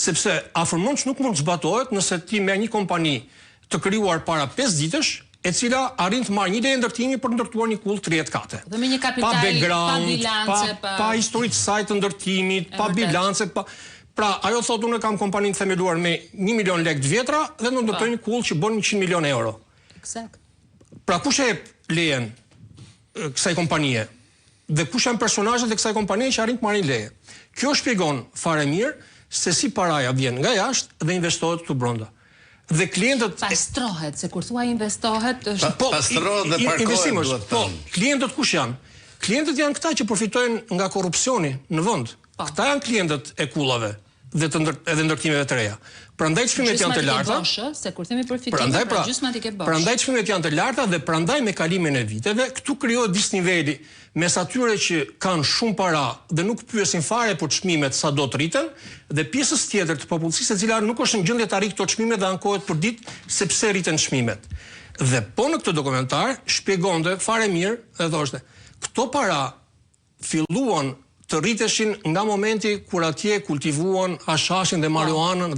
Sepse afërmon që nuk mund të zbatohet nëse ti me një kompani të krijuar para 5 ditësh, e cila arrin të marrë një leje ndërtimi për ndërtuar një kull 30 kate. Dhe me një kapital, pa background, pa bilance, pa historitë saj të ndërtimit, pa bilance, Pra, ajo thotë unë kam kompaninë themeluar me 1 milion lekë të vjetra dhe do ndërtoj një kull që bën 100 milion euro. Eksakt. Pra kush e jep lejen kësaj kompanie? Dhe kush janë personazhet e kësaj kompanie që arrin të marrin leje? Kjo shpjegon fare mirë se si paraja vjen nga jashtë dhe investohet këtu brenda. Dhe klientët pastrohet, se kur thua investohet është pastrohet dhe parkohet. Po, klientët kush janë? Klientët janë këta që përfitojnë nga korrupsioni në vend. Këta janë klientët e kullave dhe edhe ndërtimeve të reja. Prandaj çmimet janë të larta. Se kur themi përfitim, gjysmatike bosh. Prandaj çmimet janë të larta dhe prandaj me kalimin e viteve këtu krijohet disniveli mes atyre që kanë shumë para dhe nuk pyesin fare për çmimet sa do të rriten dhe pjesës tjetër të popullsisë e cila nuk është në gjendje të arrijë këto çmime dhe ankohet për ditë sepse rriten çmimet. Dhe po në këtë dokumentar shpjegonte fare mirë dhe thoshte, këto para filluan të rriteshin nga momenti kur atje kultivuan hashashin dhe marijuanën.